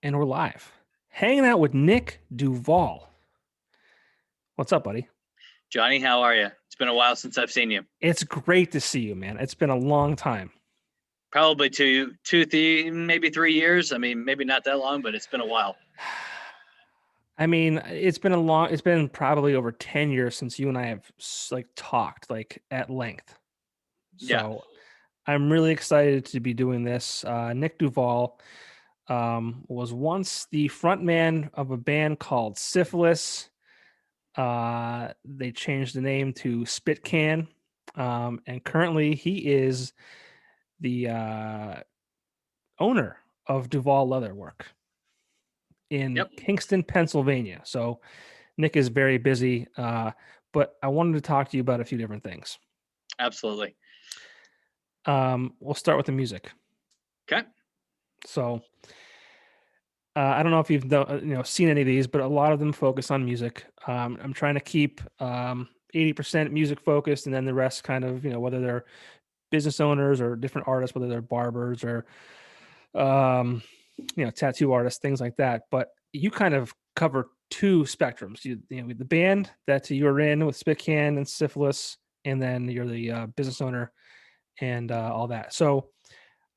And we're live. Hanging out with Nick Duvall. What's up, buddy? Johnny, how are you? It's been a while since I've seen you. It's great to see you, man. It's been a long time. Probably maybe 3 years. I mean, maybe not that long, but it's been a while. I mean, it's been probably over 10 years since you and I have talked at length. Yeah. So I'm really excited to be doing this. Nick Duvall was once the frontman of a band called Syphilis. They changed the name to Spitcan. And currently he is the owner of Duvall Leatherwork in Yep. Kingston, Pennsylvania. So Nick is very busy, but I wanted to talk to you about a few different things. Absolutely. We'll start with the music. Okay. So I don't know if you've seen any of these, but a lot of them focus on music. I'm trying to keep 80% music focused, and then the rest kind of whether they're business owners or different artists, whether they're barbers or tattoo artists, things like that. But you kind of cover two spectrums. The band that you're in with Spitcan and Syphilis, and then you're the business owner and all that. So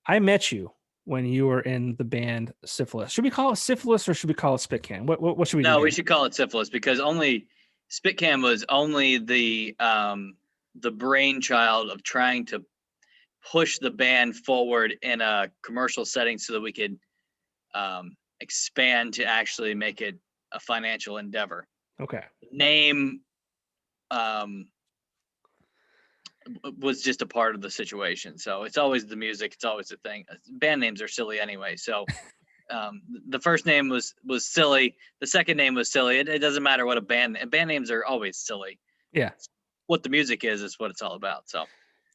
I met you when you were in the band Syphilis. Should we call it Syphilis or should we call it Spitcan? What should we do? No, here? we should call it Syphilis because Spitcan was only the brainchild of trying to push the band forward in a commercial setting so that we could expand to actually make it a financial endeavor. Okay. Name was just a part of the situation. So it's always the music. It's always the thing. Band names are silly anyway. So the first name was silly. The second name was silly. It doesn't matter what band names are always silly. Yeah. What the music is what it's all about. So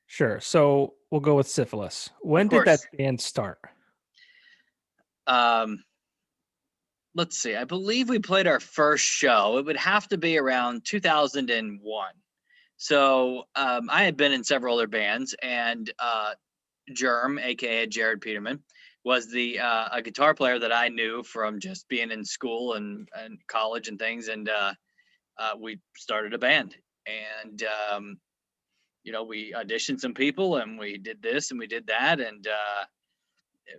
sure. So we'll go with Syphilis. When did that band start? Let's see. I believe we played our first show. It would have to be around 2001. So I had been in several other bands, and Germ, aka Jared Peterman, was a guitar player that I knew from just being in school and college and things. And we started a band, and we auditioned some people, and we did this and we did that, and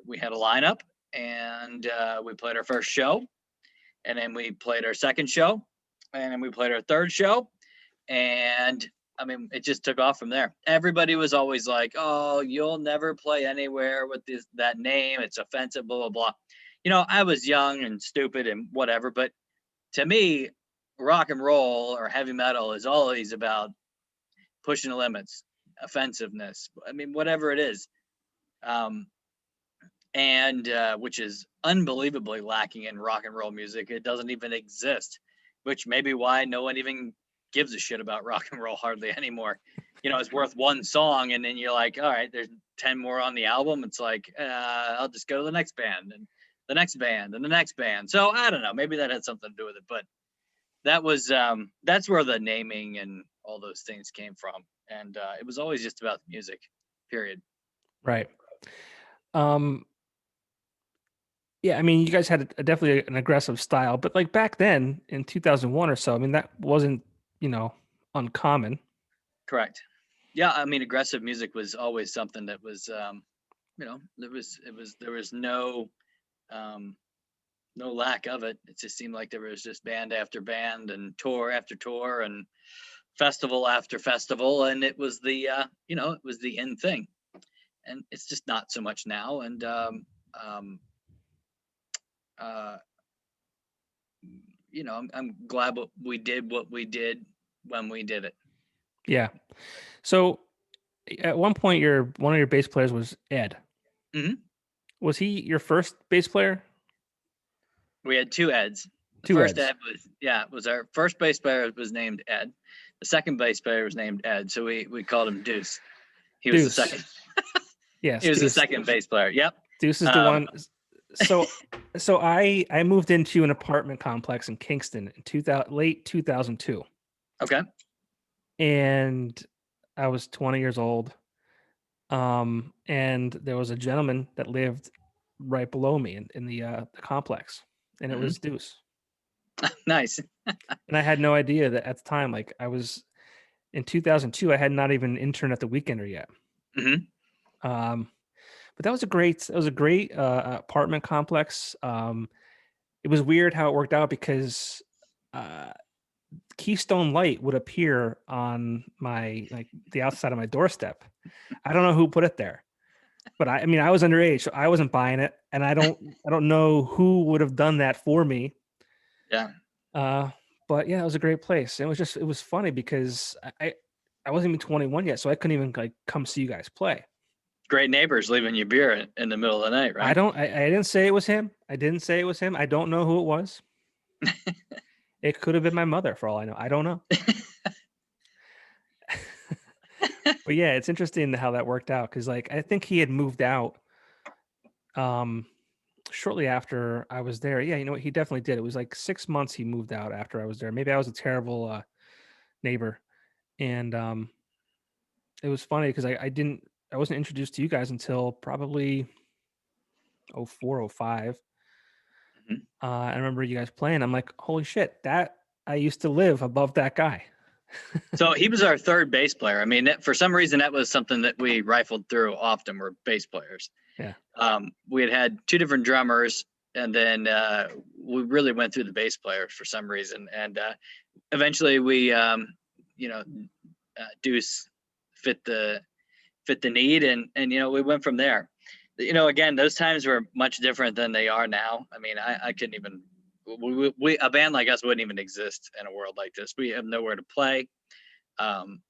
we had a lineup, and we played our first show, and then we played our second show, and then we played our third show. And I mean, it just took off from there. Everybody was always like, "Oh, you'll never play anywhere with that name. It's offensive, blah, blah, blah." I was young and stupid and whatever, but to me, rock and roll or heavy metal is always about pushing the limits, offensiveness. I mean, whatever it is. And which is unbelievably lacking in rock and roll music. It doesn't even exist, which may be why no one even gives a shit about rock and roll hardly anymore. It's worth one song, and then you're like, all right, there's 10 more on the album. It's like, I'll just go to the next band and the next band and the next band. So I don't know, maybe that had something to do with it, but that's where the naming and all those things came from. And it was always just about the music, period. Right. Yeah, I mean, you guys had definitely an aggressive style, but like back then in 2001 or so, I mean, that wasn't, uncommon. Correct. Yeah, I mean, aggressive music was always something that was, there was no lack of it. It just seemed like there was just band after band and tour after tour and festival after festival, and it was the it was the in thing, and it's just not so much now. And I'm glad what we did when we did it. Yeah. So at one point, one of your bass players was Ed. Mm-hmm. Was he your first bass player? We had two Eds. The two first Eds. Ed was our first bass player was named Ed. The second bass player was named Ed, so we called him Deuce. He was the second. Yes, he was the second bass player. Yep. Deuce is the one. So I moved into an apartment complex in Kingston in late 2002. Okay. And I was 20 years old. And there was a gentleman that lived right below me in the complex, and it Hmm. was Deuce. Nice. And I had no idea that at the time, like I was in 2002, I had not even interned at the Weekender yet. Hmm. Um, but that was a great apartment complex. It was weird how it worked out because uh, Keystone Light would appear on my like the outside of my doorstep. I don't know who put it there, but I mean I was underage, so I wasn't buying it, and I don't know who would have done that for me. Yeah. Uh, but yeah, it was a great place. It was funny because I wasn't even 21 yet, so I couldn't even like come see you guys play. Great neighbors leaving you beer in the middle of the night, I right? don't I didn't say it was him. I didn't say it was him. I don't know who it was. It could have been my mother for all I know. I don't know. But yeah, it's interesting how that worked out because like I think he had moved out um shortly after I was there. Yeah, you know what? He definitely did. It was like 6 months he moved out after I was there. Maybe I was a terrible neighbor. And it was funny because I wasn't introduced to you guys until probably '04, '05. Mhm. I remember you guys playing. I'm like, holy shit, that I used to live above that guy. So he was our third bass player. I mean, for some reason, that was something that we rifled through often were bass players. Yeah. We had two different drummers, and then we really went through the bass players for some reason. And eventually, we, you know, Deuce fit the need, and we went from there. Again, those times were much different than they are now. I mean, I couldn't even. A band like us wouldn't even exist in a world like this. We have nowhere to play. Um,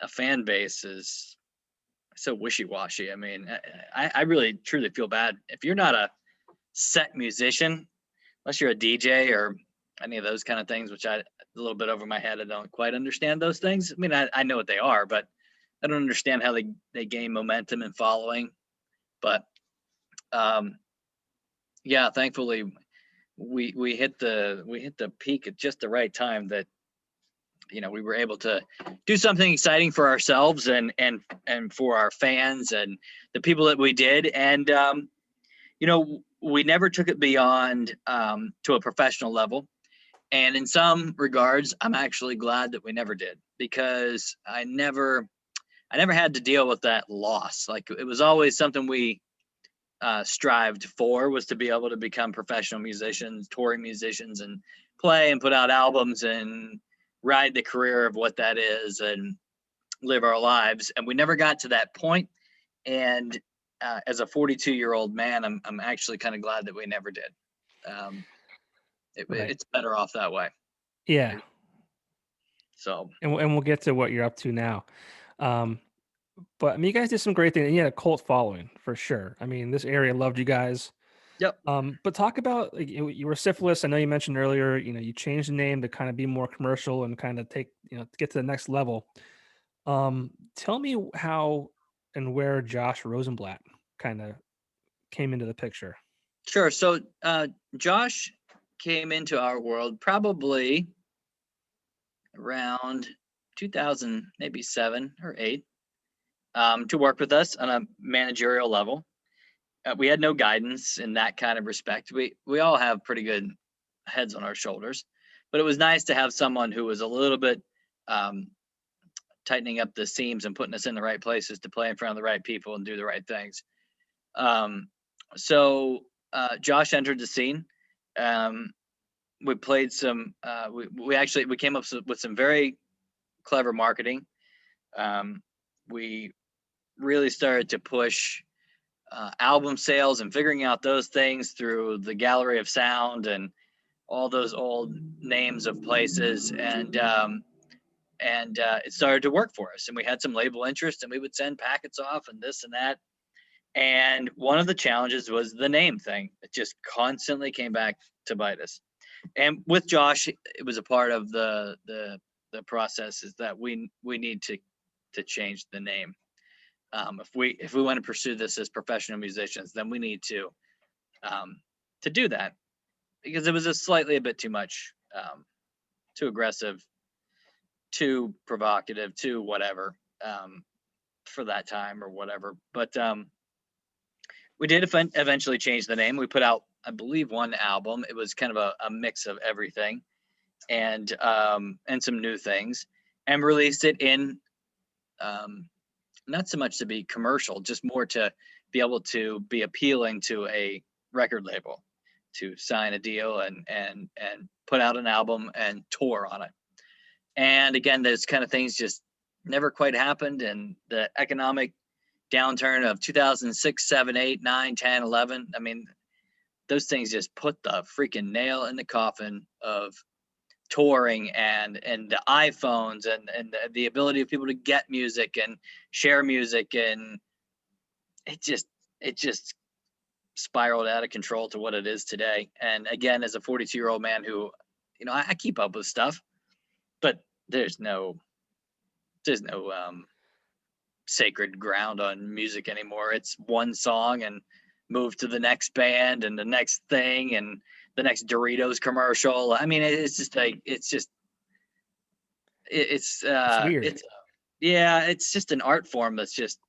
a fan base is so wishy-washy. I mean, I really truly feel bad if you're not a set musician, unless you're a DJ or any of those kind of things, which I a little bit over my head. I don't quite understand those things. I mean, I know what they are, but I don't understand how they gain momentum and following. But um, yeah, thankfully we hit the peak at just the right time that we were able to do something exciting for ourselves and for our fans and the people that we did. And we never took it beyond to a professional level. And in some regards, I'm actually glad that we never did, because I never had to deal with that loss. Like, it was always something we strived for, was to be able to become professional musicians, touring musicians, and play and put out albums and ride the career of what that is and live our lives. And we never got to that point. And as a 42-year-old man, I'm actually kind of glad that we never did. Um, Right. it's better off that way. Yeah. So, And we'll get to what you're up to now. Um, but I mean, you guys did some great things. And you had a cult following for sure. I mean, this area loved you guys. yep. But talk about like you were Syphilis. I know you mentioned earlier. You changed the name to kind of be more commercial and kind of take to get to the next level. Tell me how and where Josh Rosenblatt kind of came into the picture. Sure. So, Josh came into our world probably around 2000, maybe 7 or 8, to work with us on a managerial level. We had no guidance in that kind of respect. We all have pretty good heads on our shoulders, but it was nice to have someone who was a little bit um, tightening up the seams and putting us in the right places to play in front of the right people and do the right things. So Josh entered the scene. Um, we played some. We came up with some very clever marketing. We really started to push album sales and figuring out those things through the gallery of sound and all those old names of places, and it started to work for us. And we had some label interest, and we would send packets off and this and that. And one of the challenges was the name thing. It just constantly came back to bite us. And with Josh, it was a part of the process, is that we need to change the name. If we want to pursue this as professional musicians, then we need to do that, because it was a bit too much, too aggressive, too provocative, too whatever, for that time or whatever. But We did eventually change the name. We put out, I believe, one album. It was kind of a mix of everything, and some new things, and released it in not so much to be commercial, just more to be able to be appealing to a record label, to sign a deal and put out an album and tour on it. And again, those kind of things just never quite happened. And the economic downturn of 2006, 7, 8, 9, 10, 11, I mean, those things just put the freaking nail in the coffin of touring and the iPhones and the ability of people to get music and share music, and it just spiraled out of control to what it is today. And again, as a 42-year-old man who, I keep up with stuff, but there's no sacred ground on music anymore. It's one song and move to the next band and the next thing and the next Doritos commercial. I mean, it's just like, it's weird. It's just an art form that's just,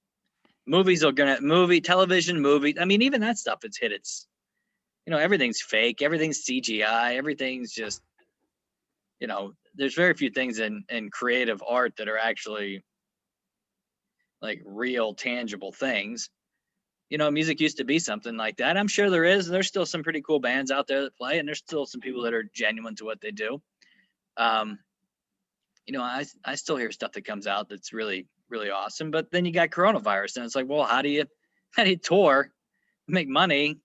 television, movie. I mean, even that stuff, it's hit its, everything's fake, everything's CGI, everything's just, there's very few things in creative art that are actually like real tangible things. Music used to be something like that. I'm sure there is. There's still some pretty cool bands out there that play, and there's still some people that are genuine to what they do. I still hear stuff that comes out that's really, really awesome. But then you got coronavirus, and it's like, well, how do you tour, make money,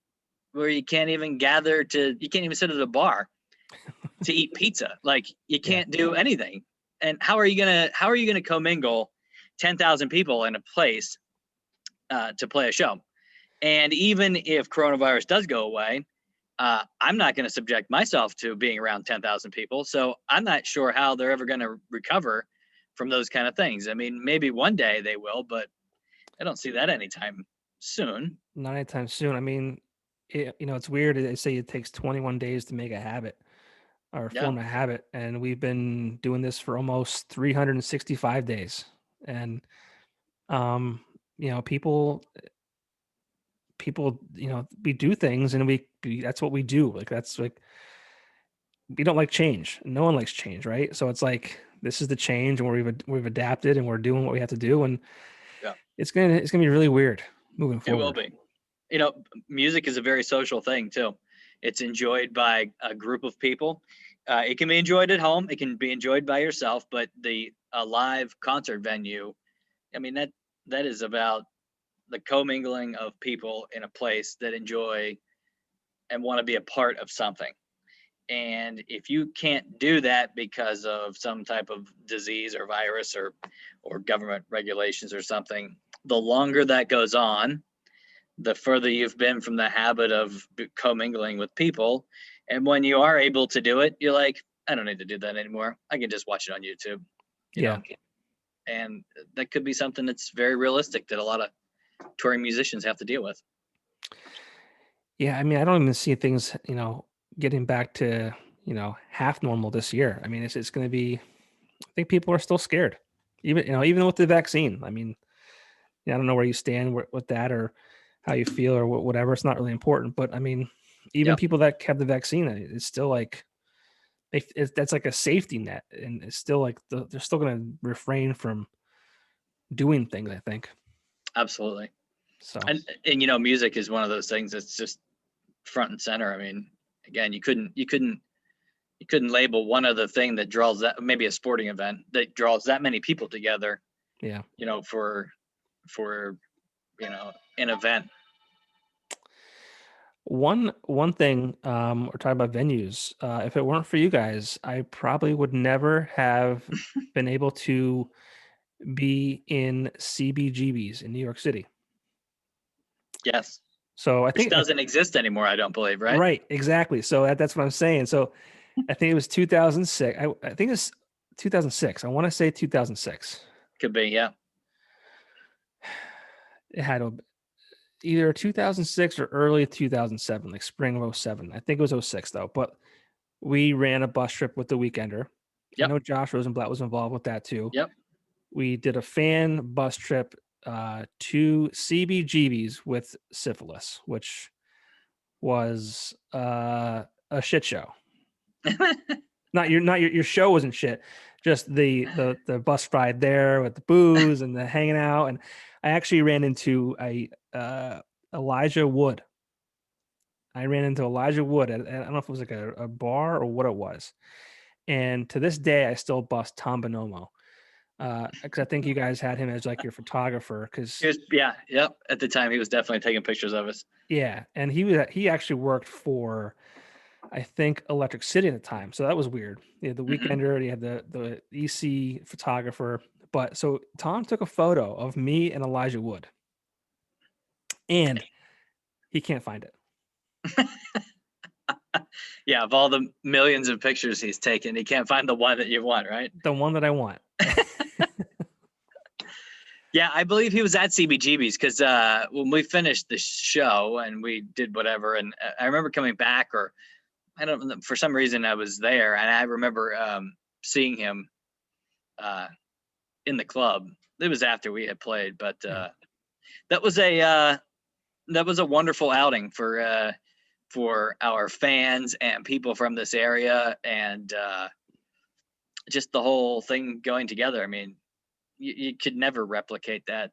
where you can't even you can't even sit at a bar to eat pizza? Like, you can't do anything. And how are you gonna commingle 10,000 people in a place to play a show? And even if coronavirus does go away, I'm not going to subject myself to being around 10,000 people. So I'm not sure how they're ever going to recover from those kind of things. I mean, maybe one day they will, but I don't see that anytime soon. Not anytime soon. I mean, it's weird. They say it takes 21 days to make a habit or form a habit. And we've been doing this for almost 365 days. And, people, we do things and that's what we do. Like, that's like, we don't like change. No one likes change, right? So it's like, this is the change, and we've adapted, and we're doing what we have to do. And it's gonna be really weird moving forward. It will be. Music is a very social thing too. It's enjoyed by a group of people. It can be enjoyed at home. It can be enjoyed by yourself, but a live concert venue, I mean, that is about the commingling of people in a place that enjoy and want to be a part of something. And if you can't do that because of some type of disease or virus or government regulations or something, the longer that goes on, the further you've been from the habit of commingling with people. And when you are able to do it, you're like, I don't need to do that anymore. I can just watch it on YouTube. You know? And that could be something that's very realistic that a lot of touring musicians have to deal with. Yeah, I mean, I don't even see things, getting back to, half normal this year. I mean, it's going to be, I think people are still scared, even with the vaccine. I mean, I don't know where you stand with that or how you feel or whatever. It's not really important, but I mean, even people that have the vaccine, it's still like, that's like a safety net, and it's still like they're still going to refrain from doing things, I think. Absolutely. So, and music is one of those things that's just front and center. I mean, again, you couldn't label one other thing that draws that, maybe a sporting event that draws that many people together. Yeah. For an event. One thing, we're talking about venues. If it weren't for you guys, I probably would never have been able to be in CBGB's in New York City. Yes. So I think it doesn't exist anymore, I don't believe, right? Right, exactly. So that's what I'm saying. So I think it was 2006. I think it's 2006. I want to say 2006. Could be, yeah. It had either 2006 or early 2007, like spring of 07. I think it was 06 though. But we ran a bus trip with the Weekender. Yep. I know Josh Rosenblatt was involved with that too. Yep. We did a fan bus trip two CBGBs with Syphilis, which was a shit show. Not your show wasn't shit, just the bus ride there with the booze and the hanging out. And I actually ran into Elijah Wood. I ran into Elijah Wood at, I don't know if it was like a bar or what it was. And to this day, I still bust Tom Bonomo. Because I think you guys had him as like your photographer. Because yep. At the time, he was definitely taking pictures of us. yeah, and he actually worked for, I think, Electric City at the time. So that was weird. He had the Weekender, he had the EC photographer. But so Tom took a photo of me and Elijah Wood, and he can't find it. Yeah, of all the millions of pictures he's taken, he can't find the one that you want, right? The one that I want. Yeah, I believe he was at CBGB's because when we finished the show and we did whatever, and I remember coming back, or I don't know, for some reason I was there, and I remember seeing him in the club. It was after we had played, but that was a wonderful outing for our fans and people from this area, and just the whole thing going together. I mean, you could never replicate that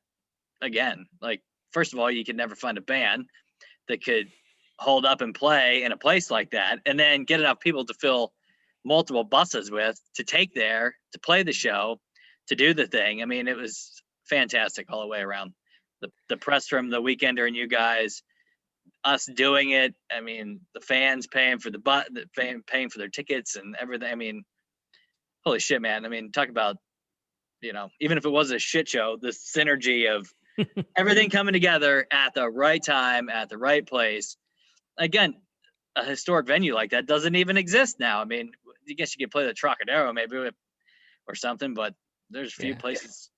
again. Like, first of all, you could never find a band that could hold up and play in a place like that, and then get enough people to fill multiple buses with to take there, to play the show, to do the thing. I mean, it was fantastic all the way around. The press from the Weekender and you guys, us doing it. I mean, the fans paying for paying for their tickets and everything. I mean, holy shit, man. I mean, talk about, even if it was a shit show, the synergy of everything coming together at the right time, at the right place. Again, a historic venue like that doesn't even exist now. I mean, I guess you could play the Trocadero maybe or something, but there's few places,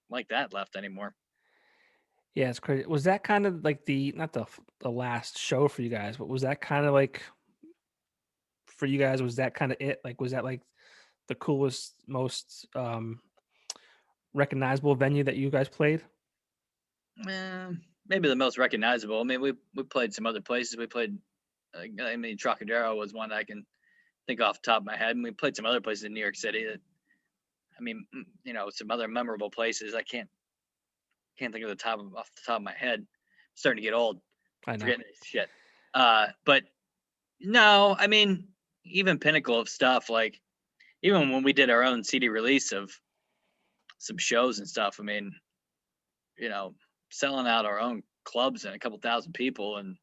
like that left anymore. Yeah, it's crazy. Was that kind of like not the last show for you guys, but was that kind of like for you guys, was that kind of it? Like, was that like the coolest, most recognizable venue that you guys played? Maybe the most recognizable. I mean, we played some other places. We played, Trocadero was one I can think off the top of my head, and we played some other places in New York City that, some other memorable places. I can't think of off the top of my head. I'm starting to get old. I know. Forgetting this shit. But no, I mean, even pinnacle of stuff, like even when we did our own CD release of some shows and stuff, I mean, selling out our own clubs and a couple thousand people, and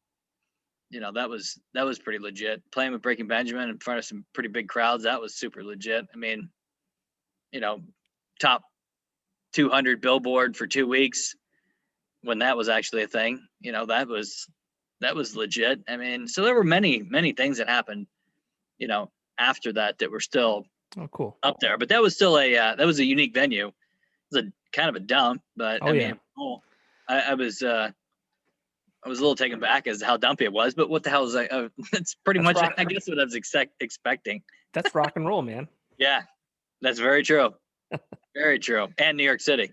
that was pretty legit. Playing with Breaking Benjamin in front of some pretty big crowds, that was super legit. I mean, top 200 Billboard for 2 weeks when that was actually a thing. That was legit. I mean, so there were many things that happened, after that were still cool up there. But that was still a unique venue. It was a kind of a dump, but mean, cool. I was a little taken back as to how dumpy it was, but what the hell is that? That's pretty much, I guess, what I was expecting. That's rock and roll, man. Yeah, that's very true. Very true. And New York City.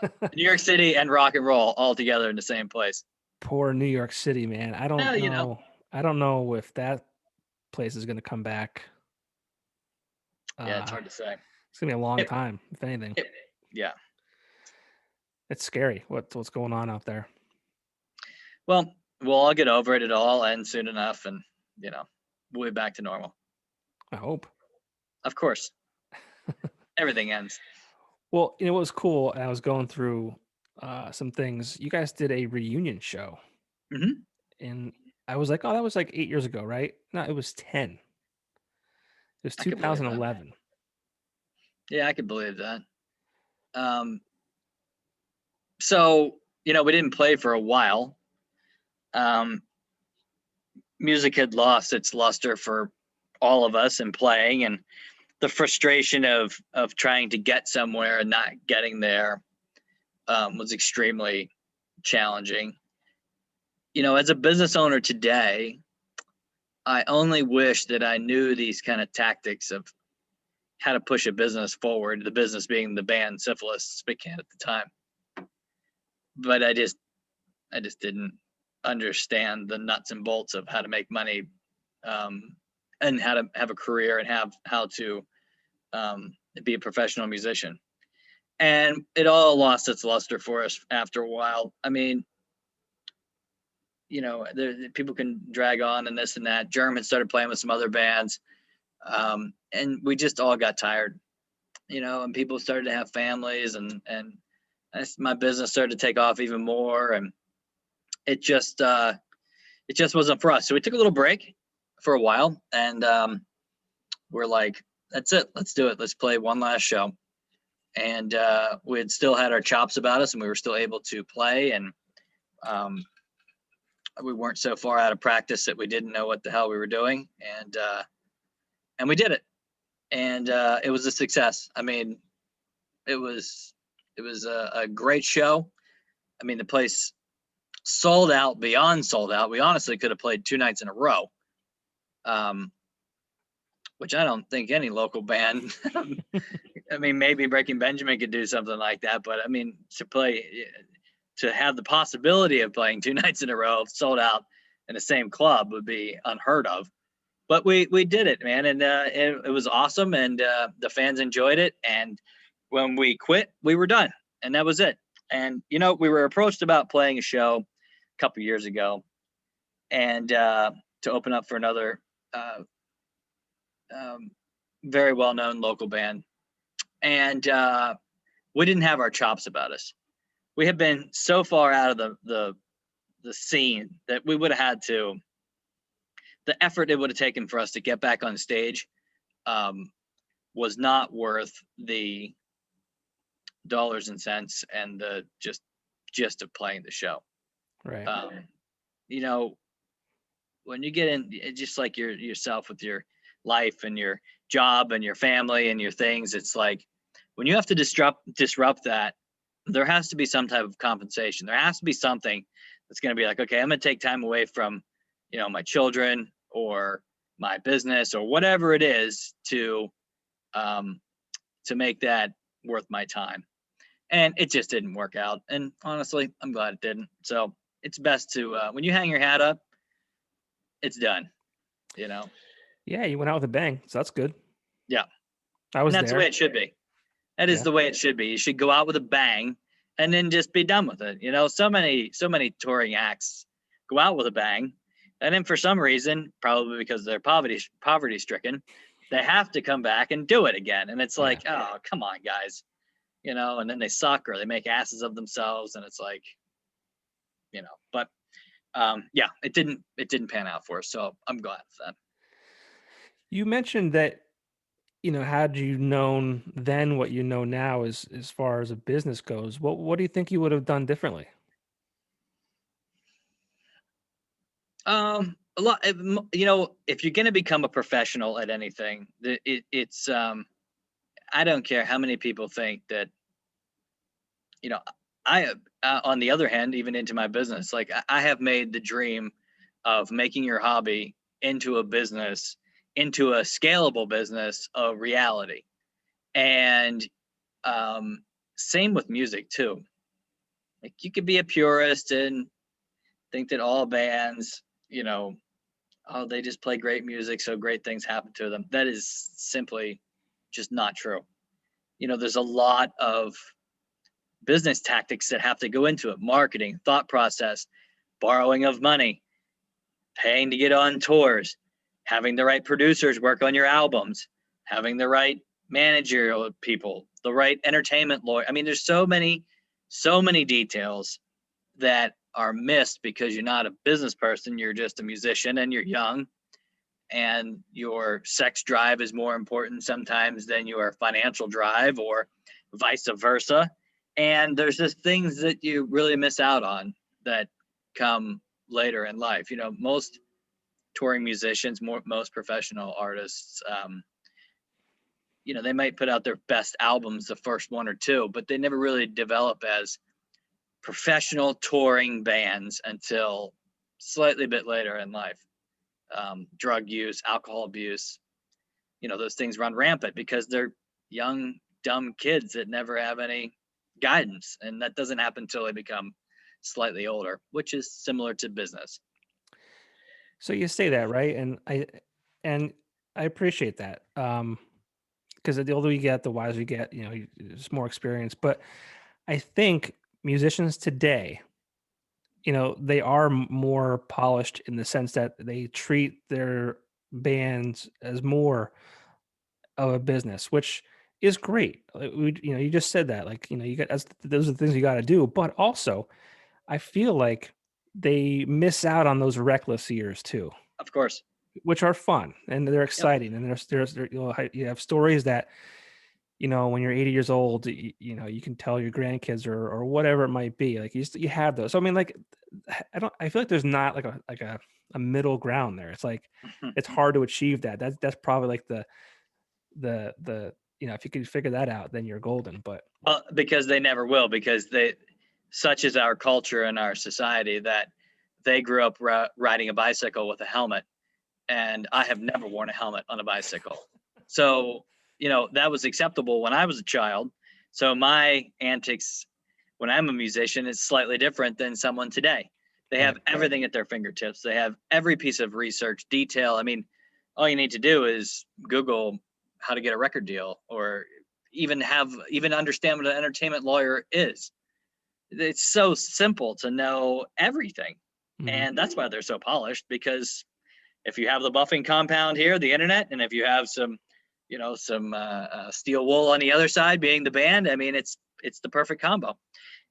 New York City and rock and roll all together in the same place. Poor New York City, man. I don't know. I don't know if that place is going to come back. Yeah, it's hard to say. It's going to be a long time, if anything. Yeah. It's scary what's going on out there. Well, we'll all get over it. It'll all end soon enough, and we'll be back to normal. I hope. Of course. Everything ends. Well, what was cool, I was going through some things. You guys did a reunion show. Mm-hmm. And I was like, oh, that was like 8 years ago, right? No, it was 10. It was 2011. Yeah, I could believe that. So, we didn't play for a while. Music had lost its luster for all of us in playing, and the frustration of trying to get somewhere and not getting there was extremely challenging. As a business owner today, I only wish that I knew these kind of tactics of how to push a business forward, the business being the band Syphilis, Spitcan at the time. But I just didn't understand the nuts and bolts of how to make money, and how to have a career and how to be a professional musician. And it all lost its luster for us after a while. I mean, people can drag on and this and that. Germ had started playing with some other bands, and we just all got tired, and people started to have families, and my business started to take off even more, and it just wasn't for us. So we took a little break for a while, and we're like, that's it, let's do it, let's play one last show. And we had still had our chops about us, and we were still able to play, and we weren't so far out of practice that we didn't know what the hell we were doing, and we did it, and it was a success. I mean, it was a great show. I mean, the place sold out, beyond sold out. We honestly could have played 2 nights in a row, which I don't think any local band, I mean, maybe Breaking Benjamin could do something like that, but I mean, to have the possibility of playing 2 nights in a row sold out in the same club would be unheard of. But we did it, man, and it was awesome, and the fans enjoyed it. And when we quit, we were done, and that was it. And we were approached about playing a show a couple years ago, and to open up for another very well-known local band, and we didn't have our chops about us. We had been so far out of the scene that we would have had to. The effort it would have taken for us to get back on stage was not worth the dollars and cents and the just of playing the show. Right. When you get in, just like yourself with your life and your job and your family and your things, it's like when you have to disrupt that, there has to be some type of compensation. There has to be something that's going to be like, okay, I'm going to take time away from my children or my business or whatever it is to make that worth my time. And it just didn't work out. And honestly, I'm glad it didn't. So it's best to, when you hang your hat up, it's done, Yeah, you went out with a bang, so that's good. Yeah. I was and that's there. the way it should be. That is the way it should be. You should go out with a bang and then just be done with it. So many touring acts go out with a bang, and then for some reason, probably because they're poverty stricken, they have to come back and do it again. And it's like, oh, come on, guys, and then they suck or they make asses of themselves, and it's like, but it didn't pan out for us. So I'm glad for that. You mentioned that, had you known then what you know now as far as a business goes, what do you think you would have done differently? A lot. If you're going to become a professional at anything, it's I don't care how many people think that. I on the other hand, even into my business, like I have made the dream of making your hobby into a business, into a scalable business, a reality. And same with music too. Like you could be a purist and think that all bands, they just play great music, so great things happen to them. That is simply just not true. There's a lot of business tactics that have to go into it: marketing, thought process, borrowing of money, paying to get on tours, having the right producers work on your albums, having the right managerial people, the right entertainment lawyer. I mean, there's so many details that are missed because you're not a business person. You're just a musician and you're young, and your sex drive is more important sometimes than your financial drive, or vice versa. And there's just things that you really miss out on that come later in life. Most touring musicians, most professional artists, they might put out their best albums the first one or two, but they never really develop as professional touring bands until slightly bit later in life. Drug use, alcohol abuse, those things run rampant because they're young, dumb kids that never have any guidance. And that doesn't happen until they become slightly older, which is similar to business. So you say that, right? And I appreciate that. Because the older you get, the wiser you get, there's more experience. But I think musicians today, they are more polished in the sense that they treat their bands as more of a business, which is great. You just said that, like, those are the things you got to do. But also, I feel like they miss out on those reckless years too, Of course. which are fun and they're Yep. exciting. And you have stories that, when you're 80 years old, you can tell your grandkids or whatever it might be. Like you have those. So I mean, like, I feel like there's not like a middle ground there. It's like it's hard to achieve that. That's probably like the if you could figure that out, then you're golden. But Well, because they never will, because such is our culture and our society that they grew up riding a bicycle with a helmet, and I have never worn a helmet on a bicycle. So, that was acceptable when I was a child. So my antics when I'm a musician is slightly different than someone today. They have everything at their fingertips. They have every piece of research detail. I mean, all you need to do is Google how to get a record deal, or even understand what an entertainment lawyer is. It's so simple to know everything. And that's why they're so polished, because if you have the buffing compound here, the internet, and if you have some steel wool on the other side being the band, I mean, it's the perfect combo.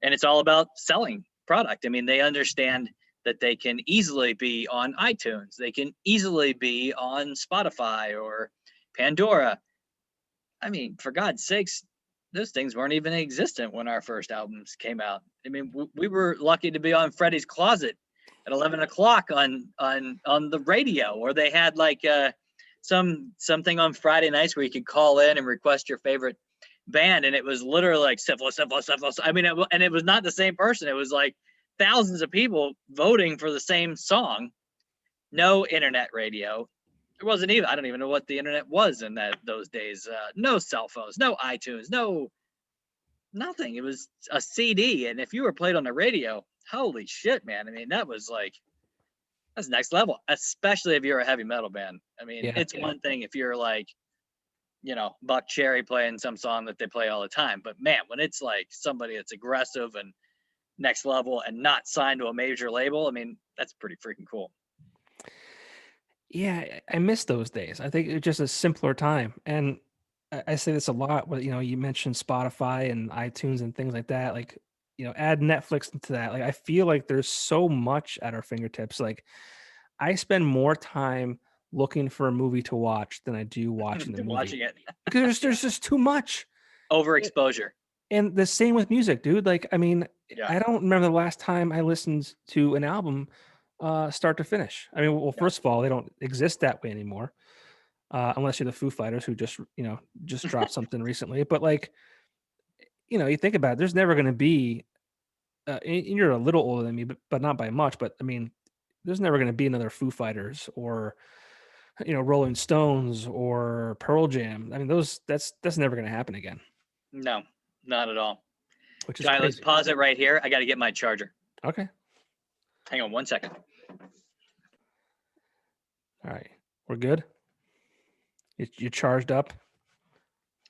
And it's all about selling product. I mean, they understand that they can easily be on iTunes. They can easily be on Spotify or Pandora. I mean, for God's sakes, those things weren't even existent when our first albums came out. I mean, we were lucky to be on Freddie's Closet at 11 o'clock on the radio, or they had like something on Friday nights where you could call in and request your favorite band, and it was literally like Syphilis. I mean, and it was not the same person. It was like thousands of people voting for the same song. No internet radio. There wasn't even, I don't even know what the internet was in those days. No cell phones, no iTunes, no nothing. It was a CD, and if you were played on the radio, holy shit, man! I mean, that's next level, especially if you're a heavy metal band. I mean, it's one thing if you're like, Buck Cherry playing some song that they play all the time, but man, when it's like somebody that's aggressive and next level and not signed to a major label, I mean, that's pretty freaking cool. Yeah, I miss those days. I think it's just a simpler time. And I say this a lot, but you mentioned Spotify and iTunes and things like that. Like, add Netflix into that. Like, I feel like there's so much at our fingertips. Like, I spend more time looking for a movie to watch than I do watching the movie. Watching it. Because there's just too much. Overexposure. And the same with music, dude. Like, I mean, I don't remember the last time I listened to an album start to finish. I mean, well, first of all, they don't exist that way anymore, unless you're the Foo Fighters, who just dropped something recently. But like, you think about it, there's never going to be, and you're a little older than me, but not by much. But I mean, there's never going to be another Foo Fighters or Rolling Stones or Pearl Jam. I mean, that's never going to happen again. No, not at all. Which is crazy. Let's pause it right here. I got to get my charger. Okay. Hang on 1 second. All right, we're good. You're charged up.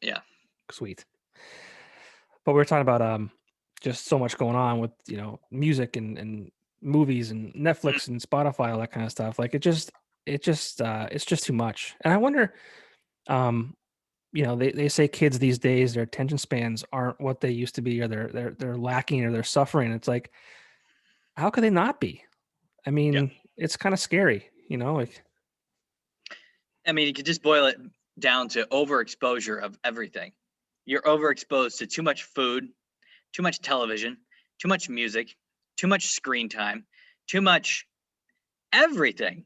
Yeah. Sweet. But we were talking about just so much going on with music and movies and Netflix and Spotify, all that kind of stuff. Like it's just too much. And I wonder, they say kids these days, their attention spans aren't what they used to be, or they're lacking, or they're suffering. It's like, how could they not be? I mean, it's kind of scary, like. I mean, you could just boil it down to overexposure of everything. You're overexposed to too much food, too much television, too much music, too much screen time, too much everything.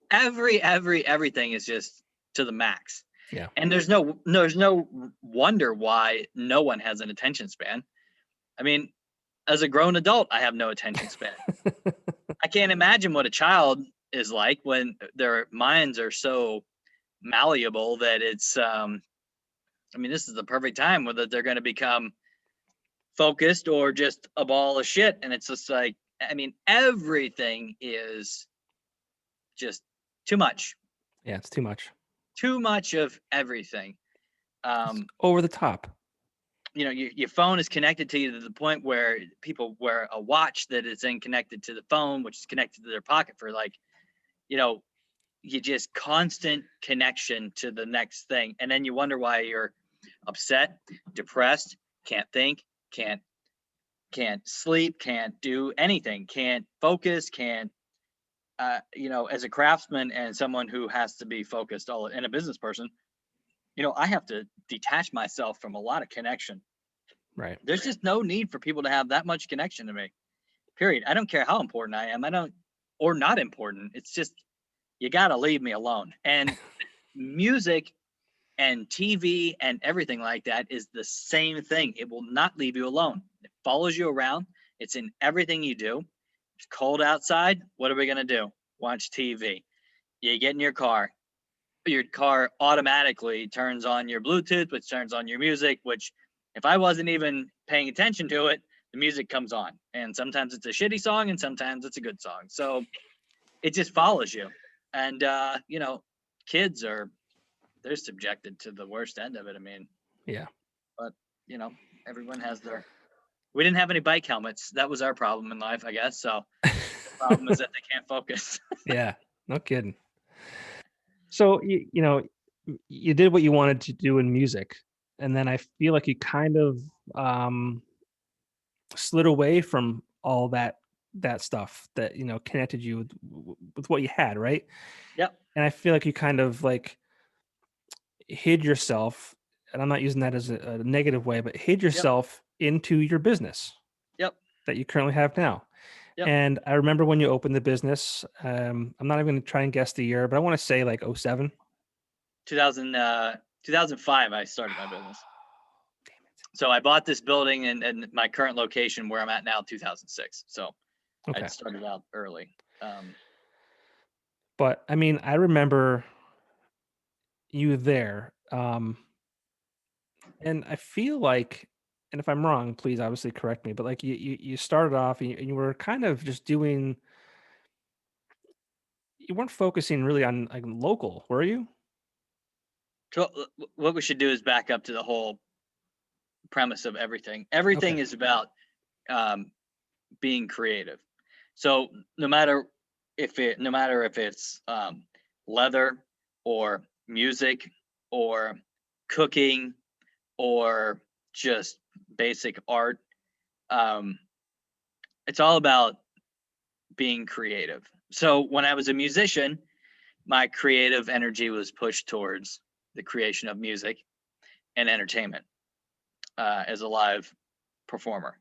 Everything is just to the max. Yeah. And there's no wonder why no one has an attention span. I mean, as a grown adult, I have no attention span. I can't imagine what a child is like when their minds are so malleable that it's, I mean, this is the perfect time whether they're going to become focused or just a ball of shit. And it's just like, I mean, everything is just too much, Yeah, it's too much. too much of everything. It's over the top. You know, your phone is connected to you to the point where people wear a watch that is then connected to the phone, which is connected to their pocket for like, you know, you just constant connection to the next thing. And then you wonder why you're upset, depressed, can't think, can't sleep, can't do anything, can't focus, can't, you know, as a craftsman and someone who has to be focused all and a business person, you know, I have to detach myself from a lot of connection. Right. There's just no need for people to have that much connection to me. Period. I don't care how important I am. I don't, or not important. It's just, you got to leave me alone. And music and TV and everything like that is the same thing. It will not leave you alone. It follows you around. It's in everything you do. It's cold outside. What are we going to do? Watch TV. You get in your car automatically turns on your Bluetooth, which turns on your music, which if I wasn't even paying attention to it, the music comes on. And sometimes it's a shitty song and sometimes it's a good song. So it just follows you. And, you know, kids they're subjected to the worst end of it. I mean, yeah. But, you know, everyone has we didn't have any bike helmets. That was our problem in life, I guess. So the problem is that they can't focus. Yeah, no kidding. So you know, you did what you wanted to do in music, and then I feel like you kind of slid away from all that stuff that connected you with what you had, right? Yep. And I feel like you kind of like hid yourself, and I'm not using that as a negative way, but hid Yep. yourself into your business Yep. that you currently have now. Yep. And I remember when you opened the business, I'm not even going to try and guess the year, but I want to say like 07. 2005, I started my business. Damn it. So I bought this building and my current location where I'm at now, 2006. So Okay. I started out early. But I mean, I remember you there. And I feel like, and if I'm wrong, please obviously correct me, but like you started off and you were kind of just doing, you weren't focusing really on like local, were you? So what we should do is back up to the whole premise of everything. Everything Okay. is about being creative. So no matter if it's leather or music or cooking or just basic art, um, it's all about being creative. So when I was a musician, my creative energy was pushed towards the creation of music and entertainment as a live performer.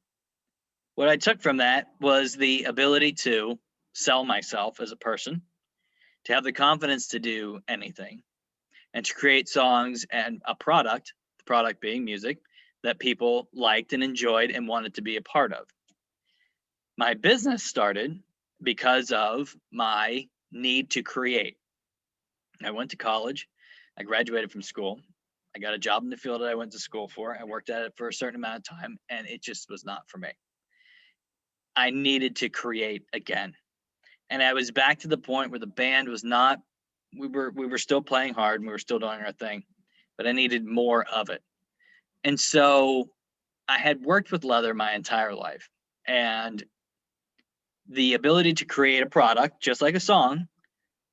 What I took from that was the ability to sell myself as a person, to have the confidence to do anything, and to create songs and a product, the product being music, that people liked and enjoyed and wanted to be a part of. My business started because of my need to create. I went to college, I graduated from school, I got a job in the field that I went to school for. I worked at it for a certain amount of time, and it just was not for me. I needed to create again. And I was back to the point where the band was not, we were still playing hard and we were still doing our thing, but I needed more of it. And so I had worked with leather my entire life, and the ability to create a product just like a song,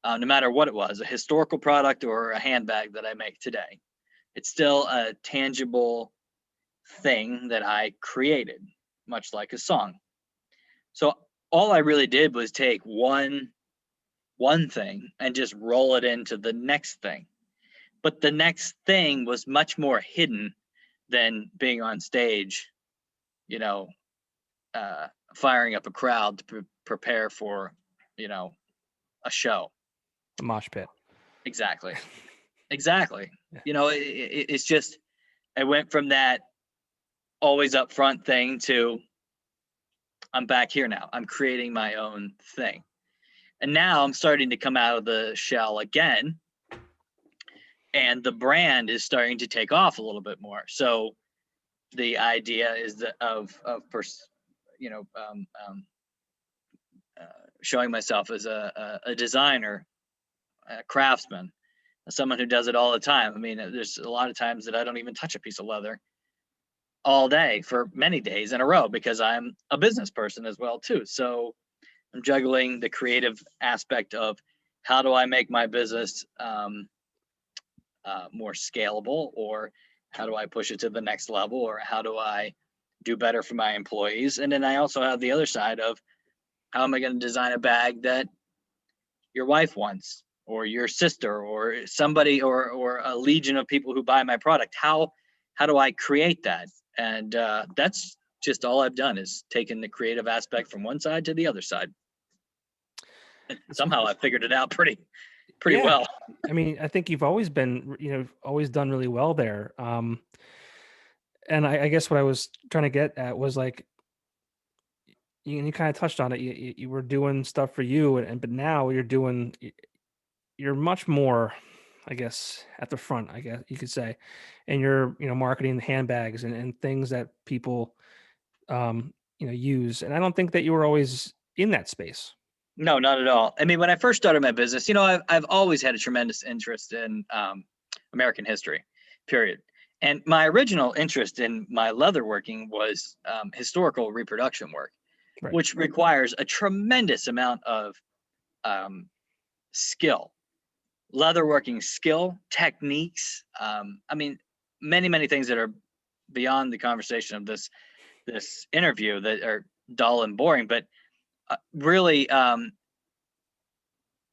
no matter what it was, a historical product or a handbag that I make today, it's still a tangible thing that I created, much like a song. So all I really did was take one thing and just roll it into the next thing. But the next thing was much more hidden than being on stage, you know, firing up a crowd to prepare for, you know, a show. A mosh pit. Exactly. Exactly. Yeah. You know, it's just, I went from that always up front thing to I'm back here now. I'm creating my own thing. And now I'm starting to come out of the shell again. and the brand is starting to take off a little bit more. So the idea is that you know, showing myself as a designer, a craftsman, someone who does it all the time. I mean, there's a lot of times that I don't even touch a piece of leather all day for many days in a row because I'm a business person as well too. So I'm juggling the creative aspect of how do I make my business more scalable, or how do I push it to the next level, or how do I do better for my employees. And then I also have the other side of how am I going to design a bag that your wife wants, or your sister, or somebody, or a legion of people who buy my product. How do I create that? And that's just all I've done is taken the creative aspect from one side to the other side. And somehow I figured it out pretty Yeah. well. I mean, I think you've always been, always done really well there. And I guess what I was trying to get at was like, you kind of touched on it. You were doing stuff for you, but now you're much more, I guess, at the front, I guess you could say, and you're, marketing handbags and things that people, use. And I don't think that you were always in that space. No, not at all. I mean, when I first started my business, I've always had a tremendous interest in American history, period. And my original interest in my leatherworking was historical reproduction work, Right. which requires a tremendous amount of skill, leatherworking skill, techniques. I mean, many things that are beyond the conversation of this interview that are dull and boring, but really,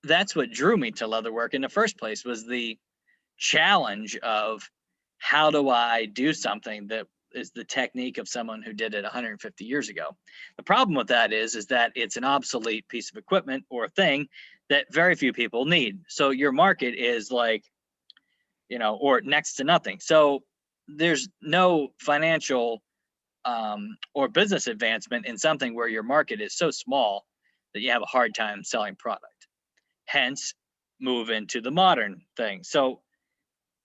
that's what drew me to leatherwork in the first place, was the challenge of how do I do something that is the technique of someone who did it 150 years ago. The problem with that is that it's an obsolete piece of equipment or thing that very few people need. So your market is like, or next to nothing. So there's no financial or business advancement in something where your market is so small that you have a hard time selling product. Hence, move into the modern thing. So,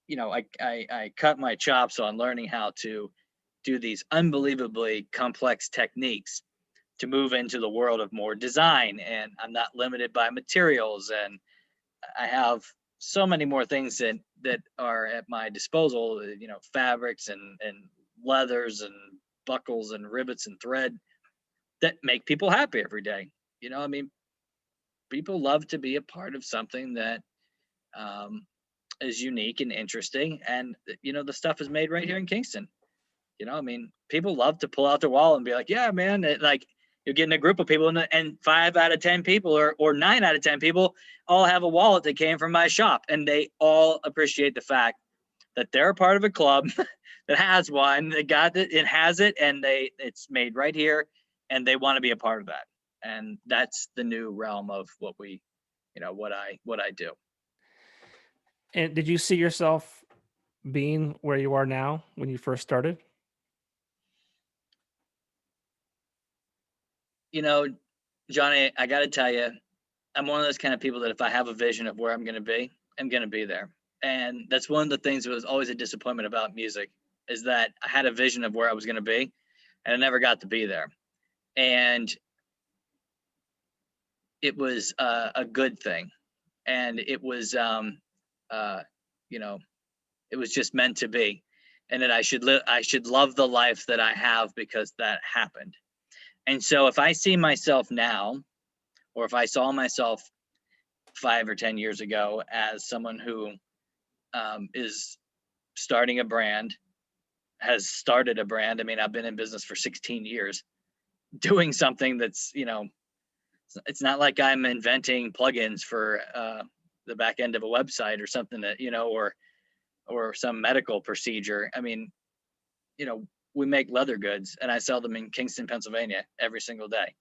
I cut my chops on learning how to do these unbelievably complex techniques to move into the world of more design. And I'm not limited by materials. And I have so many more things that are at my disposal, fabrics and leathers and buckles and rivets and thread that make people happy every day. I mean, people love to be a part of something that is unique and interesting. And, the stuff is made right here in Kingston. I mean, people love to pull out their wallet and be like, yeah, man, like you're getting a group of people and 5 out of 10 people or 9 out of 10 people all have a wallet that came from my shop. And they all appreciate the fact that they're a part of a club that has one, that got it, it has it, and it's made right here, and they want to be a part of that. And that's the new realm of what I do. And did you see yourself being where you are now when you first started? Johnny, I got to tell you, I'm one of those kind of people that if I have a vision of where I'm going to be, I'm going to be there. And that's one of the things that was always a disappointment about music, is that I had a vision of where I was going to be and I never got to be there. And it was a good thing. And it was, it was just meant to be. And that I should love the life that I have because that happened. And so if I see myself now, or if I saw myself 5 or 10 years ago as someone who is starting a brand, has started a brand. I mean, I've been in business for 16 years, doing something that's, it's not like I'm inventing plugins for the back end of a website or something that, or some medical procedure. I mean, we make leather goods and I sell them in Kingston, Pennsylvania every single day.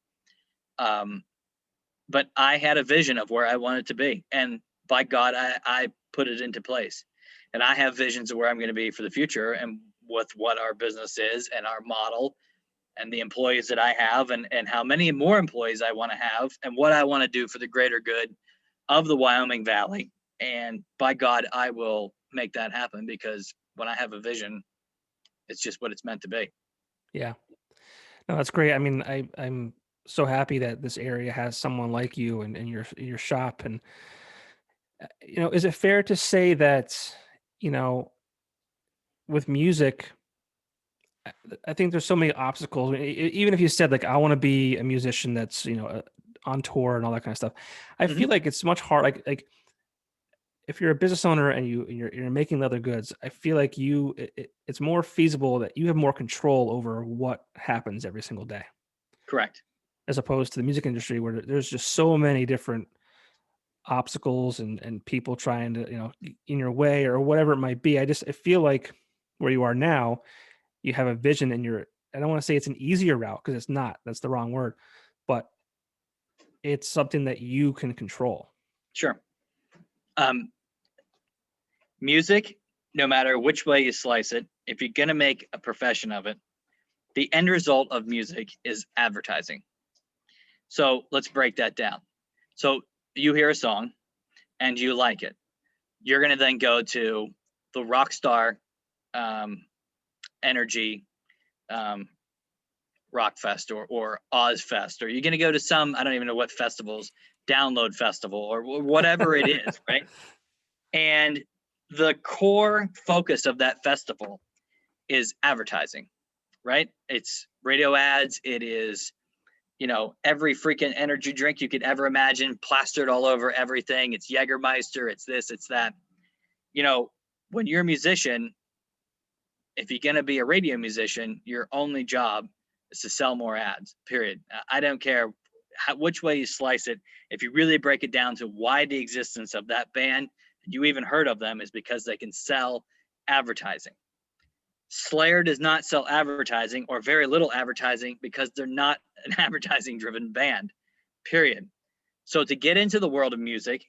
But I had a vision of where I wanted to be. And by God, I put it into place. And I have visions of where I'm going to be for the future and with what our business is and our model and the employees that I have and how many more employees I want to have and what I want to do for the greater good of the Wyoming Valley. And by God, I will make that happen, because when I have a vision, it's just what it's meant to be. Yeah. No, that's great. I mean, I'm so happy that this area has someone like you and your shop. And is it fair to say that, you know, with music, I I think there's so many obstacles. Even if you said like I want to be a musician that's on tour and all that kind of stuff, I Hmm. feel like it's much hard. Like if you're a business owner and you're making leather goods, I feel like it's more feasible that you have more control over what happens every single day, Correct. as opposed to the music industry where there's just so many different obstacles and people trying to in your way or whatever it might be. I feel like where you are now, you have a vision and I don't want to say it's an easier route because it's not. That's the wrong word, but it's something that you can control. Sure. Um, Music, no matter which way you slice it, if you're going to make a profession of it, the end result of music is advertising. So let's break that down. So you hear a song and you like it. You're going to then go to the Rockstar Energy Rock Fest or Oz Fest, or you're going to go to some, I don't even know what festivals, Download Festival or whatever it is, right? And the core focus of that festival is advertising, right? It's radio ads. It is, every freaking energy drink you could ever imagine plastered all over everything. It's Jägermeister. It's this, it's that. When you're a musician, if you're going to be a radio musician, your only job is to sell more ads, period. I don't care which way you slice it. If you really break it down to why the existence of that band, you even heard of them, is because they can sell advertising. Slayer does not sell advertising or very little advertising because they're not an advertising driven band, period. So to get into the world of music,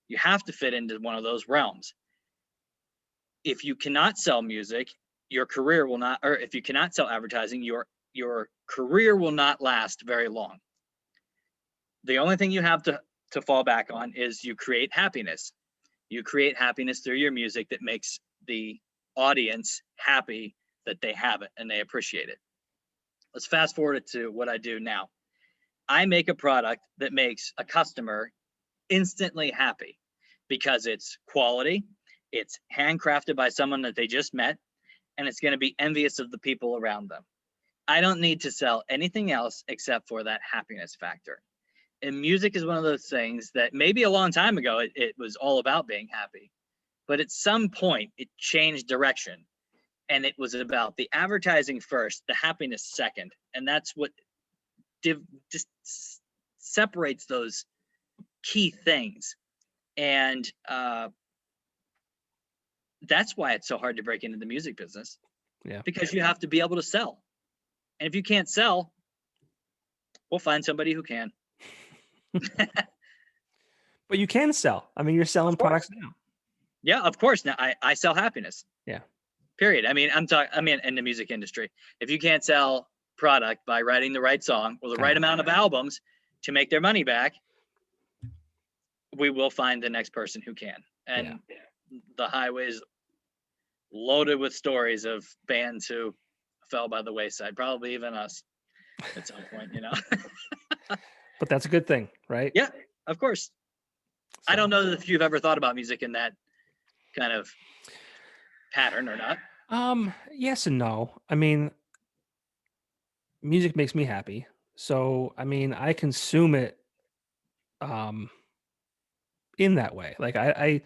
you have to fit into one of those realms. If you cannot sell music, your career will not, or if you cannot sell advertising, your career will not last very long. The only thing you have to fall back on is you create happiness. You create happiness through your music that makes the audience happy that they have it and they appreciate it. Let's fast forward it to what I do now. I make a product that makes a customer instantly happy because it's quality, it's handcrafted by someone that they just met, and it's going to be envious of the people around them. I don't need to sell anything else except for that happiness factor. And music is one of those things that maybe a long time ago it was all about being happy, but at some point it changed direction, and it was about the advertising first, the happiness second, and that's what just separates those key things. And that's why it's so hard to break into the music business. Yeah. Because you have to be able to sell. And if you can't sell, we'll find somebody who can. But you can sell. I mean, you're selling products now. Yeah, of course. Now I sell happiness. Yeah. Period. I mean, in the music industry. If you can't sell product by writing the right song or the right amount of albums to make their money back, we will find the next person who can. And the highway is loaded with stories of bands who fell by the wayside, probably even us at some point, But that's a good thing, right? Yeah, of course. So, I don't know if you've ever thought about music in that kind of pattern or not. Yes and no. I mean, music makes me happy. So, I mean, I consume it in that way. Like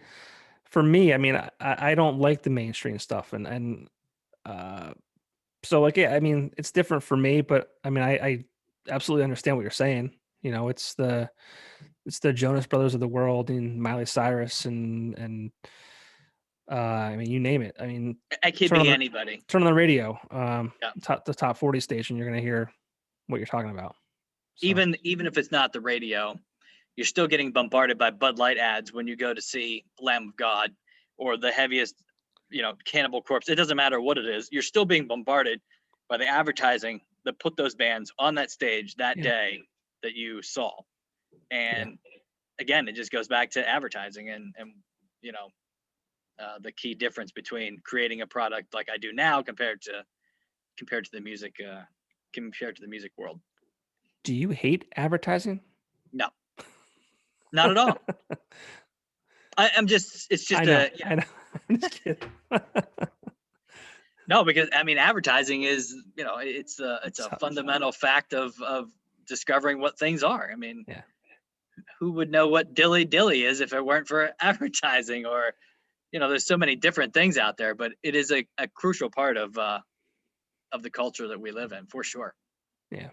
for me, I mean, I don't like the mainstream stuff and so like I mean, it's different for me, but I mean, I absolutely understand what you're saying. It's the Jonas Brothers of the world and Miley Cyrus and I mean, you name it. I mean, I could be anybody. Turn on the radio, the top 40 station, you're going to hear what you're talking about. So. Even if it's not the radio, you're still getting bombarded by Bud Light ads when you go to see Lamb of God or the heaviest, Cannibal Corpse. It doesn't matter what it is. You're still being bombarded by the advertising that put those bands on that stage that day that you saw. And again, it just goes back to advertising and the key difference between creating a product like I do now compared to the music world. Do you hate advertising? No, not at all. I'm just it's I just know. a I know. I'm just kidding. no, because I mean advertising is it's It's a how- fundamental fact of discovering what things are. I mean, yeah. who would know what dilly dilly is if it weren't for advertising? Or there's so many different things out there, but it is a crucial part of the culture that we live in, for sure. Yeah.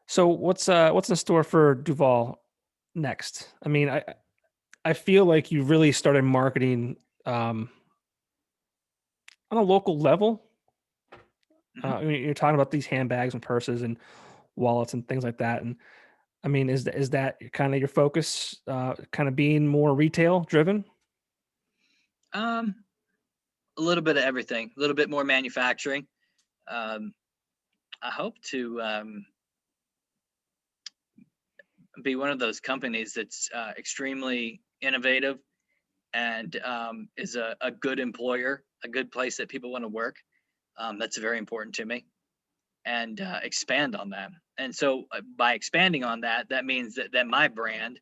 So what's in store for Duvall next? I mean, I feel like you really started marketing um, on a local level. Mhm. I mean, you're talking about these handbags and purses and wallets and things like that. And I mean, is that kind of your focus? Kind of being more retail driven? Um, a little bit of everything, a little bit more manufacturing. Um, I hope to be one of those companies that's extremely innovative and is a good employer, a good place that people want to work. That's very important to me, and expand on that. And so, by expanding on that, that means that my brand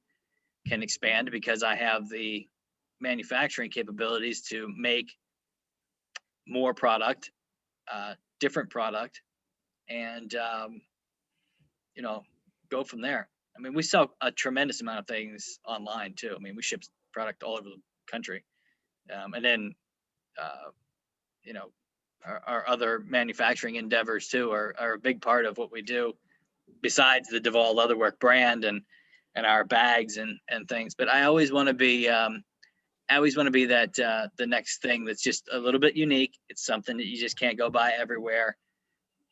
can expand because I have the manufacturing capabilities to make more product, different product, and you know, go from there. I mean, we sell a tremendous amount of things online too. I mean, we ship product all over the country, and then uh, you know, our other manufacturing endeavors too are a big part of what we do. Besides the Duvall Leatherwork brand and our bags and things, but I always want to be that the next thing that's just a little bit unique. It's something that you just can't go buy everywhere,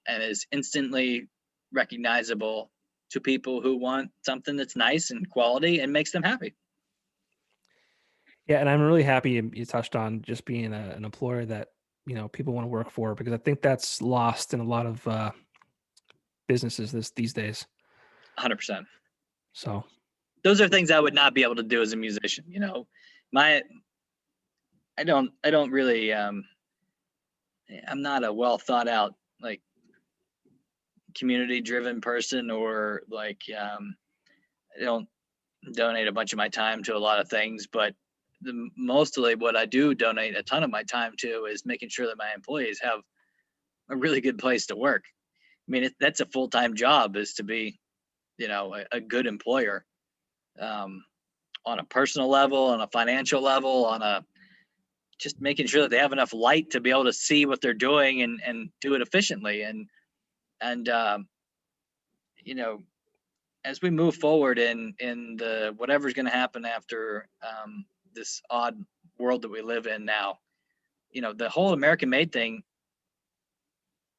and is instantly recognizable to people who want something that's nice and quality and makes them happy. Yeah, and I'm really happy you touched on just being an employer that people want to work for, because I think that's lost in a lot of businesses these days. 100%. So Those are things I would not be able to do as a musician. My I don't really I'm not a well thought out like community driven person, or like I don't donate a bunch of my time to a lot of things, but mostly what I do donate a ton of my time to is making sure that my employees have a really good place to work. I mean, that's a full time job, is to be, a good employer, um, on a personal level, on a financial level, on a just making sure that they have enough light to be able to see what they're doing and do it efficiently. And you know, as we move forward in the whatever's going to happen after this odd world that we live in now, the whole American made thing,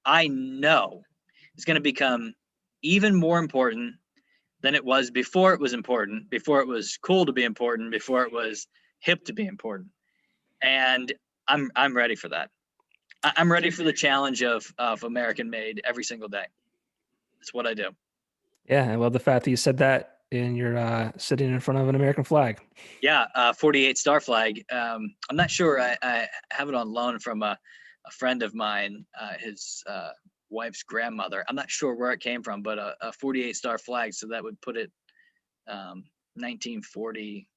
I know, is going to become even more important than it was before it was important, before it was cool to be important, before it was hip to be important. And I'm ready for that. I'm ready for the challenge of American made every single day. That's what I do. yeah, I love the fact that you said that and you're sitting in front of an American flag. Yeah, 48 star flag. I'm not sure. I have it on loan from a friend of mine, his wife's grandmother. I'm not sure where it came from, but a 48 star flag. So that would put it 1940,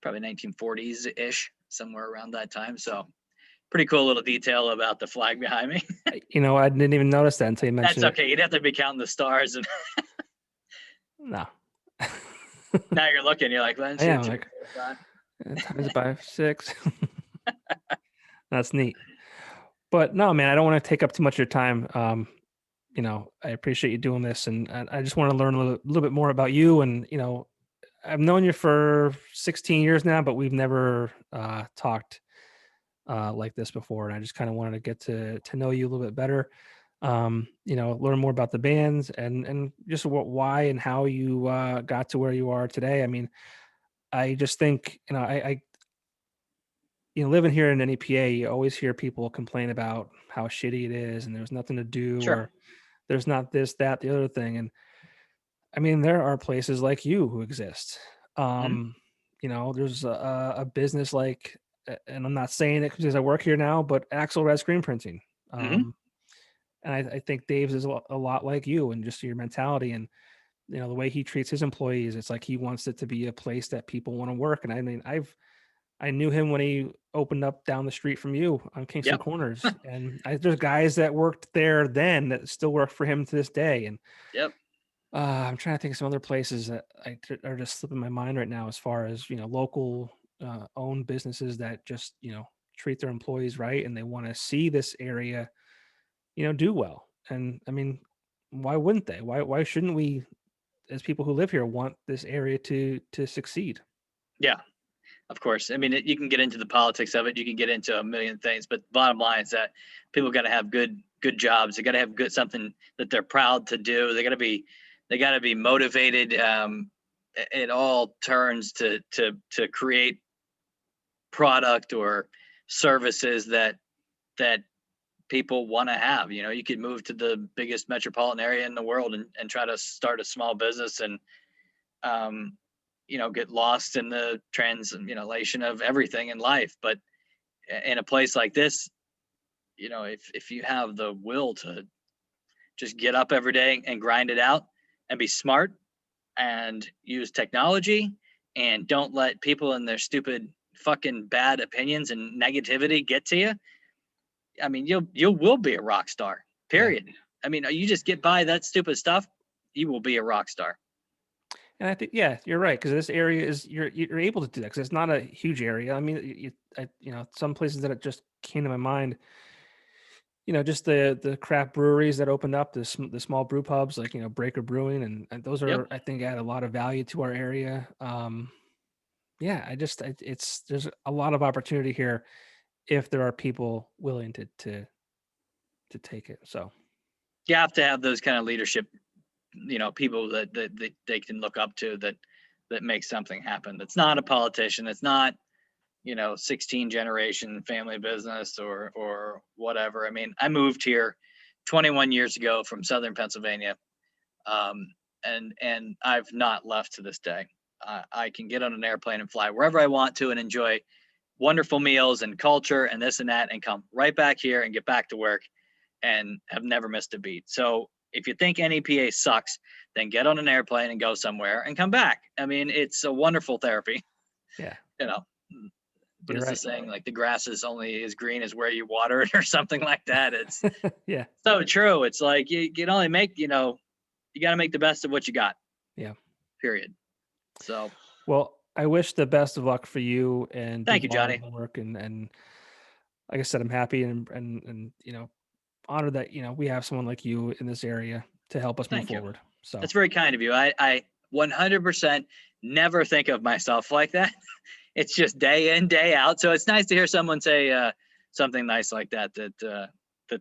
probably 1940s ish, somewhere around that time. So pretty cool little detail about the flag behind me. I didn't even notice that until you That's mentioned it. okay. You'd have to be counting the stars, and No. now you're looking. You're like, one, I two, am three, like four, 5. times it by 6. That's neat. But no, man, I don't want to take up too much of your time. I appreciate you doing this, and I just want to learn a little bit more about you. And I've known you for 16 years now, but we've never talked like this before, and I just kind of wanted to get to know you a little bit better. Learn more about the bands and just why and how you got to where you are today. I mean, I just think living here in NEPA, you always hear people complain about how shitty it is, and there's nothing to do, Sure. or there's not this, that, the other thing. And I mean, there are places like you who exist. Mhm. Um, there's a business like, and I'm not saying it because I work here now, but Axel Red Screen Printing. Hmm. And I think Dave's is a lot like you and just your mentality and, the way he treats his employees. It's like he wants it to be a place that people want to work. And I mean, I knew him when he opened up down the street from you on Kingston Yep. Corners. And there's guys that worked there then that still work for him to this day. And Yep. I'm trying to think of some other places that are just slipping my mind right now as far as, local owned businesses that just, treat their employees right and they want to see this area, do well. And I mean, why wouldn't they? Why shouldn't we, as people who live here, want this area to succeed? Yeah. Of course. I mean, you can get into the politics of it. You can get into a million things, but the bottom line is that people got to have good jobs. They got to have good something that they're proud to do. They got to be motivated. It all turns to create product or services that people want to have. You could move to the biggest metropolitan area in the world and try to start a small business and um, get lost in the translation of everything in life. But in a place like this, if you have the will to just get up every day and grind it out and be smart and use technology and don't let people and their stupid fucking bad opinions and negativity get to you, I mean, you will be a rock star. Yeah. Period. I mean, you just get by that stupid stuff, you will be a rock star. And I think, yeah, you're right. Cause this area is, you're able to do that. Cause it's not a huge area. I mean, some places that it just came to my mind, just the craft breweries that opened up, the small brew pubs, like, Breaker Brewing. And those Yep. are, I think, add a lot of value to our area. Yeah, there's a lot of opportunity here if there are people willing to take it. So You have to have those kind of leadership, people that they can look up to that make something happen. That's not a politician. It's not 16 generation family business or whatever. I mean, I moved here 21 years ago from Southern Pennsylvania, um, and I've not left to this day. I can get on an airplane and fly wherever I want to and enjoy wonderful meals and culture and this and that, and come right back here and get back to work and have never missed a beat. So if you think NEPA sucks, then get on an airplane and go somewhere and come back. I mean, it's a wonderful therapy. yeah, You know, but you're it's the right. saying like the grass is only as green as where you water it or something like that. It's Yeah, so true. It's like you can only make, you got to make the best of what you got, yeah. period. So Well, I wish the best of luck for you and thank you, Duvall Johnny. Leatherwork, and like I said, I'm happy and honored that we have someone like you in this area to help us move Thank you. forward. So That's very kind of you. I 100% never think of myself like that. It's just day in, day out. So it's nice to hear someone say something nice like that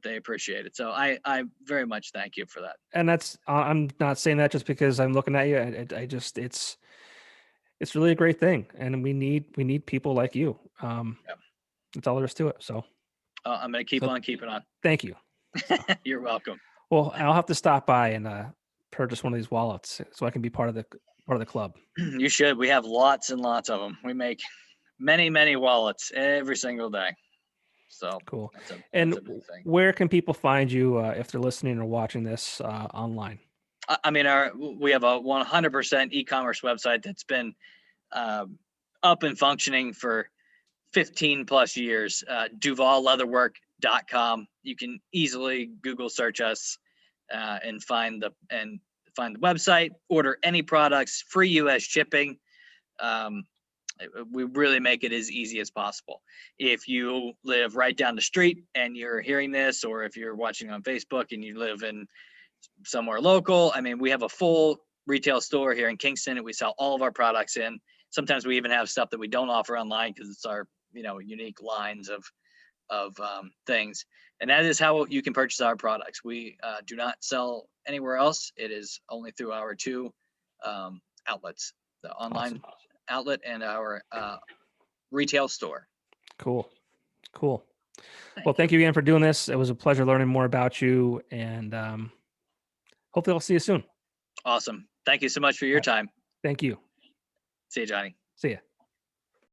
they appreciate it. So I very much thank you for that. and that's I'm not saying that just because I'm looking at you. I just it's really a great thing, and we need people like you. Yeah. That's all there is to it. So I'm going to keep so on keeping on. thank you. So, You're welcome. well, I'll have to stop by and purchase one of these wallets so I can be part of the club. You should. We have lots and lots of them. We make many, many wallets every single day. So Cool. that's a And big thing. where can people find you if they're listening or watching this online? I mean, we have a 100% e-commerce website that's been up and functioning for 15 plus years. DuvallLeatherwork.com. You can easily Google search us and find the website. Order any products, free U.S. shipping. Um, we really make it as easy as possible. If you live right down the street and you're hearing this, or if you're watching on Facebook and you live in somewhere local, I mean, we have a full retail store here in Kingston and we sell all of our products in. Sometimes we even have stuff that we don't offer online because it's our unique lines of things, and that is how you can purchase our products. We do not sell anywhere else. It is only through our two outlets, the online Awesome. outlet and our retail store. Cool. Well, thank you again for doing this. It was a pleasure learning more about you, and hopefully I'll see you soon. Awesome. Thank you so much for your time. Thank you. See you, Johnny. See ya.